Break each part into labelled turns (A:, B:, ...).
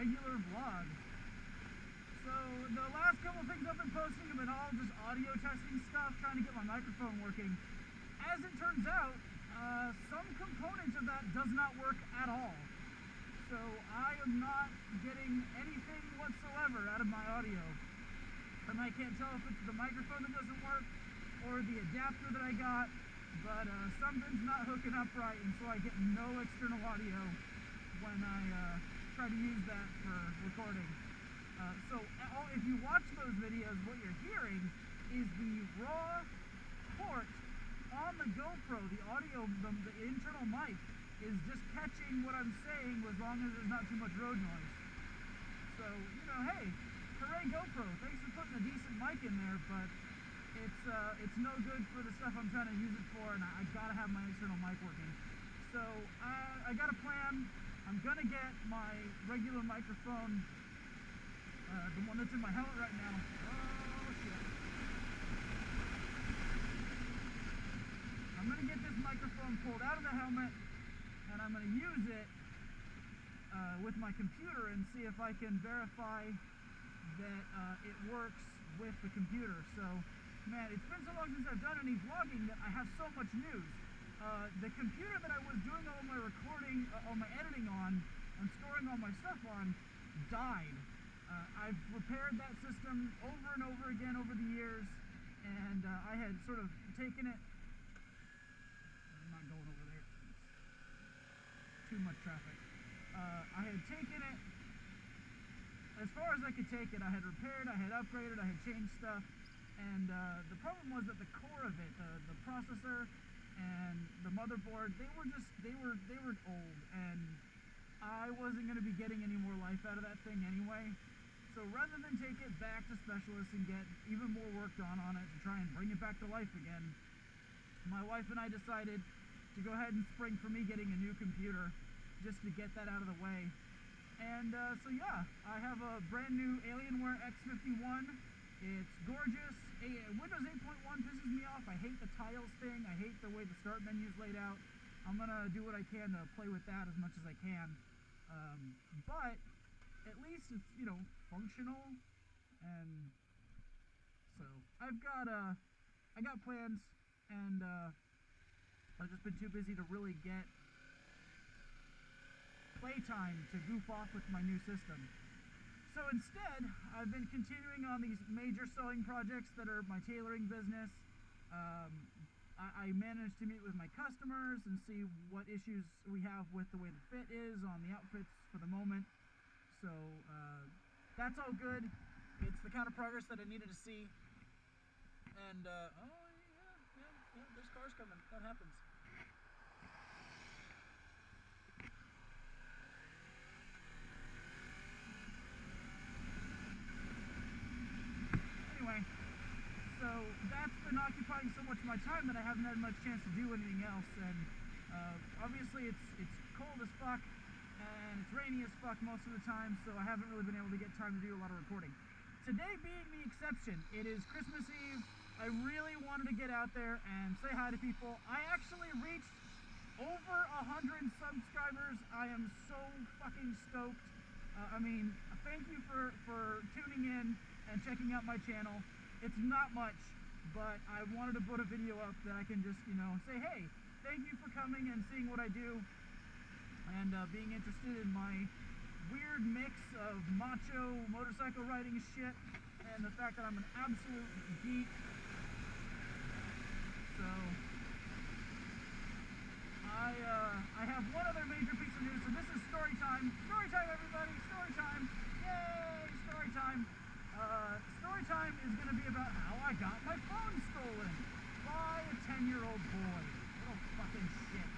A: regular vlog. So the last couple things I've been posting have been all just audio testing stuff, trying to get my microphone working. As it turns out, some component of that does not work at all. So I am not getting anything whatsoever out of my audio. And I can't tell if it's the microphone that doesn't work or the adapter that I got, but something's not hooking up right, and so I get no external audio when I try to use that for recording. So if you watch those videos, what you're hearing is the raw port on the GoPro, the audio, the internal mic is just catching what I'm saying as long as there's not too much road noise. So, you know, hey, hooray GoPro, thanks for putting a decent mic in there, but it's no good for the stuff I'm trying to use it for, and I gotta have my external mic working. So I got a plan. I'm gonna get my regular microphone, the one that's in my helmet right now. Oh shit. I'm gonna get this microphone pulled out of the helmet, and I'm gonna use it with my computer and see if I can verify that it works with the computer. So, man, it's been so long since I've done any vlogging that I have so much news. The computer that I was doing all my recording, all my editing on, and storing all my stuff on, died. I've repaired that system over and over again over the years, and I had sort of taken it. I'm not going over there. It's too much traffic. I had taken it as far as I could take it. I had repaired, I had upgraded, I had changed stuff, and the problem was that the core of it, the processor and the motherboard, they were old, and I wasn't going to be getting any more life out of that thing anyway. So rather than take it back to specialists and get even more work done on it to try and bring it back to life again, my wife and I decided to go ahead and spring for me getting a new computer just to get that out of the way. And so yeah, I have a brand new Alienware X51. It's gorgeous. Windows 8.1 pisses me off. I hate the tiles thing. I hate the way the start menu is laid out. I'm gonna do what I can to play with that as much as I can. But at least it's, you know, functional. And so I got plans, and I've just been too busy to really get playtime to goof off with my new system. So instead, I've been continuing on these major sewing projects that are my tailoring business. I managed to meet with my customers and see what issues we have with the way the fit is on the outfits for the moment. So that's all good. It's the kind of progress that I needed to see. And oh yeah, there's cars coming. That happens. Anyway, so that's been occupying so much of my time that I haven't had much chance to do anything else. And obviously it's cold as fuck, and it's rainy as fuck most of the time, so I haven't really been able to get time to do a lot of recording. Today being the exception, it is Christmas Eve. I really wanted to get out there and say hi to people. I actually reached over 100 subscribers. I am so fucking stoked. I mean, thank you for tuning in and checking out my channel. It's not much, but I wanted to put a video up that I can just, you know, say, hey, thank you for coming and seeing what I do, and being interested in my weird mix of macho motorcycle riding shit and the fact that I'm an absolute geek. So I have one other major piece of news, so this is story time. Story time, everybody! Story time! Yay! Story time! Story time is going to be about how I got my phone stolen by a 10-year-old boy. Little fucking shit.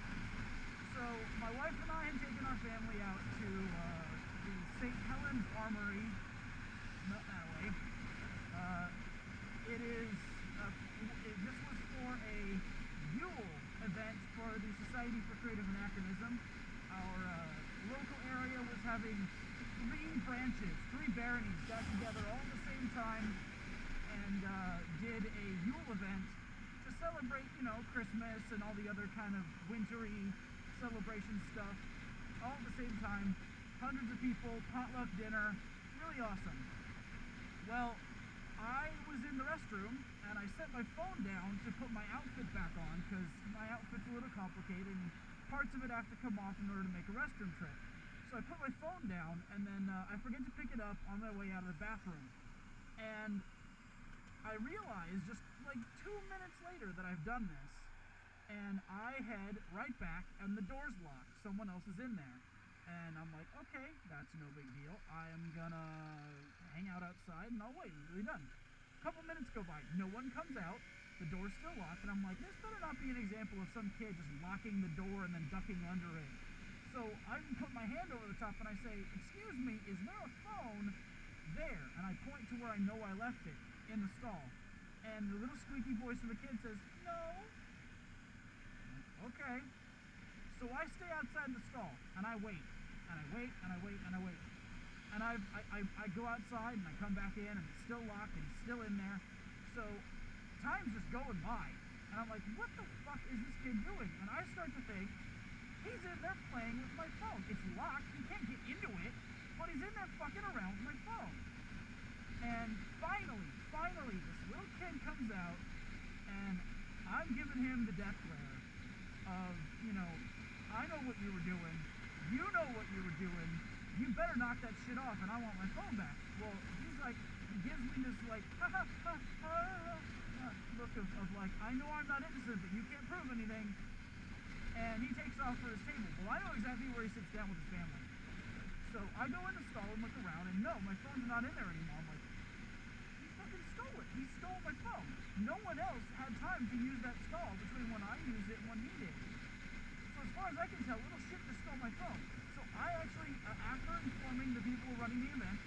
A: So my wife and I had taken our family out to the St. Helens Armory. Not that way. This was for a Yule event for the Society for Creative Anachronism. Our local area was having three baronies got together all at the same time and did a Yule event to celebrate, you know, Christmas and all the other kind of wintry celebration stuff all at the same time. hundreds of people, potluck dinner, really awesome. Well, I was in the restroom and I set my phone down to put my outfit back on because my outfit's a little complicated and parts of it have to come off in order to make a restroom trip. So I put my phone down and then I forget to pick it up on my way out of the bathroom. And I realized just like 2 minutes later that I've done this, and I head right back and the door's locked. Someone else is in there. And I'm like, okay, that's no big deal. I am gonna hang out outside and I'll wait until we're done. A couple minutes go by, no one comes out, the door's still locked, and I'm like, this better not be an example of some kid just locking the door and then ducking under it. So I put my hand over the top and I say, excuse me, is there a phone there? And I point to where I know I left it, in the stall. And the little squeaky voice of the kid says, no. Okay. So I stay outside the stall, and I wait, and I wait, and I wait, and I wait. And I go outside, and I come back in, and it's still locked, and he's still in there. So time's just going by. And I'm like, what the fuck is this kid doing? And I start to think, he's in there playing with my phone. It's locked, he can't get into it, but he's in there fucking around with my phone. And finally, this little kid comes out, and I'm giving him the death glare of, I know what you were doing, you know what you were doing, you better knock that shit off and I want my phone back. Well, he's like, he gives me this like, ha ha ha ha, look of like, I know I'm not innocent, but you can't prove anything. And he takes off for his table. Well, I know exactly where he sits down with his family. So I go in the stall and look around, and no, my phone's not in there anymore. I'm like, he fucking stole it. He stole my phone. No one else had time to use that stall between when I used it and when he did. So as far as I can tell, little shit just stole my phone. So I actually, after informing the people running the event,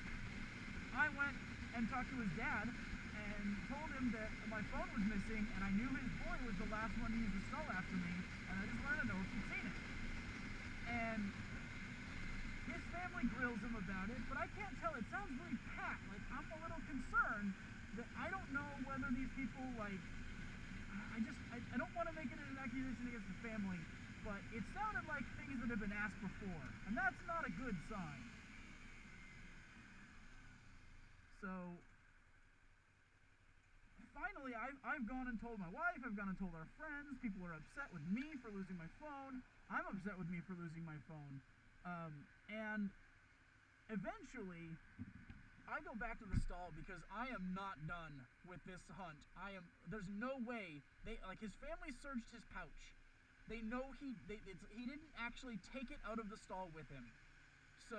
A: I went and talked to his dad and told him that my phone was missing, and I knew his boy was the last one to use the stall after me, and I just wanted to know if he'd seen it. And his family grills him about it, but I can't tell. It sounds really pat. Like, I'm a little concerned that I don't know whether these people, like, I don't want to make it an accusation against the family, but it sounded like things that have been asked before, and that's not a good sign. So finally, I've gone and told my wife, I've gone and told our friends, people are upset with me for losing my phone, I'm upset with me for losing my phone, and eventually, I go back to the stall because I am not done with this hunt. There's no way, his family searched his pouch. They know he didn't actually take it out of the stall with him. So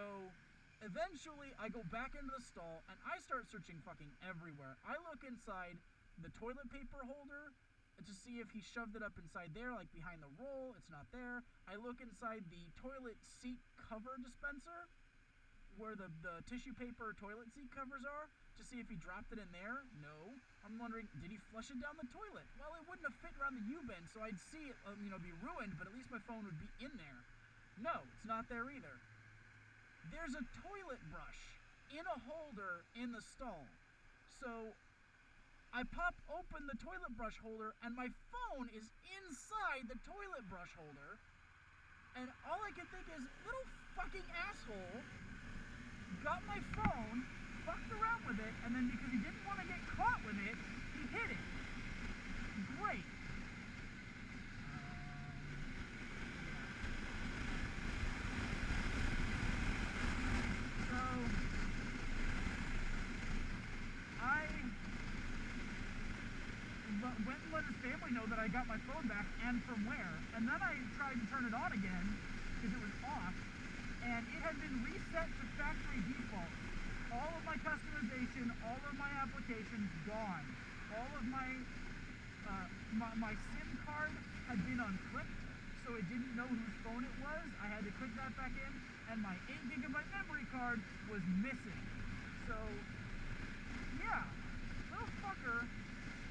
A: eventually I go back into the stall and I start searching fucking everywhere. I look inside the toilet paper holder to see if he shoved it up inside there, like behind the roll. It's not there. I look inside the toilet seat cover dispenser where the tissue paper toilet seat covers are to see if he dropped it in there. No. I'm wondering, did he flush it down the toilet? Well, it wouldn't have fit around the U-bend, so I'd see it, be ruined, but at least my phone would be in there. No, it's not there either. There's a toilet brush in a holder in the stall. So I pop open the toilet brush holder, and my phone is inside the toilet brush holder. And all I can think is, little fucking asshole got my phone, fucked around with it, and then because he didn't want to get caught with it, he hid it. Great. So I went and let his family know that I got my phone back and from where, and then I tried to turn it on again because it was off, and it had been reset to factory default. All of my customization, all of my applications gone. All of my SIM card had been unclicked, so it didn't know whose phone it was. I had to click that back in, and my 8 GB memory card was missing. So, yeah, little fucker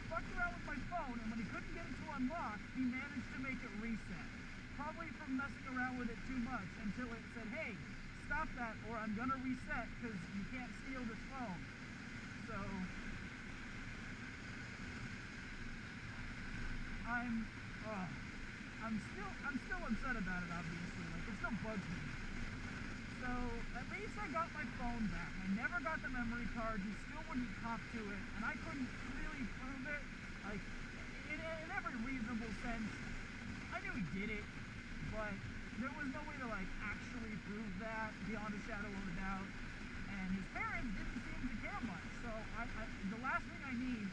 A: fucked around with my phone, and when he couldn't get it to unlock, he managed to make it reset. Probably from messing around with it too much until it said, hey, stop that or I'm gonna reset because you can't steal this phone. So I'm still upset about it, obviously. Like, it still bugs me. So So at least I got my phone back. I never got the memory card. He still wouldn't cop to it, and I couldn't really prove it. Like in every reasonable sense, I knew he did it, but there was no way to like actually prove that beyond a shadow of a doubt. And his parents didn't seem to care much. So the last thing I need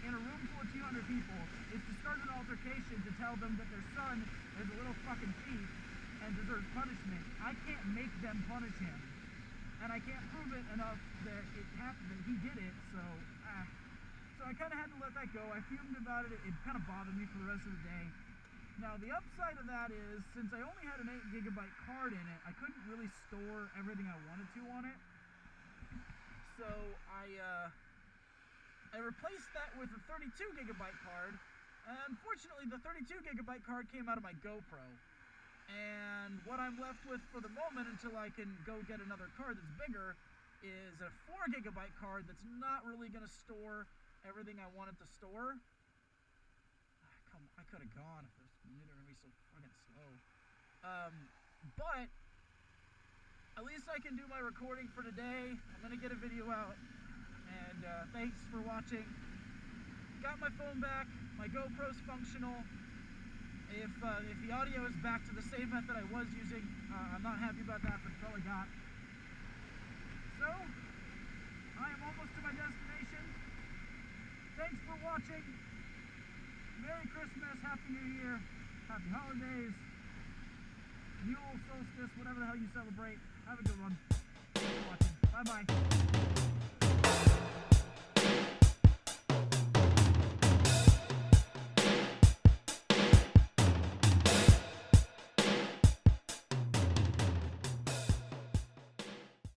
A: in a room full of 200 people is to start an altercation to tell them that their son is a little fucking thief and deserves punishment. I can't make them punish him, and I can't prove it enough that it happened, that he did it. So I kind of had to let that go. I fumed about it. It kind of bothered me for the rest of the day. Now the upside of that is, since I only had an 8GB card in it, I couldn't really store everything I wanted to on it. So I replaced that with a 32GB card. Unfortunately, the 32GB card came out of my GoPro. And what I'm left with for the moment until I can go get another card that's bigger is a 4GB card that's not really going to store everything I wanted to store. I could have gone if this knew they were going to be so fucking slow. But at least I can do my recording for today. I'm going to get a video out. And thanks for watching. Got my phone back. My GoPro's functional. If the audio is back to the same method I was using, I'm not happy about that, but it's all I got. So, I am almost to my destination. Thanks for watching. Merry Christmas, Happy New Year, Happy Holidays, Yule, Solstice, whatever the hell you celebrate. Have a good one. Thanks for watching. Bye-bye.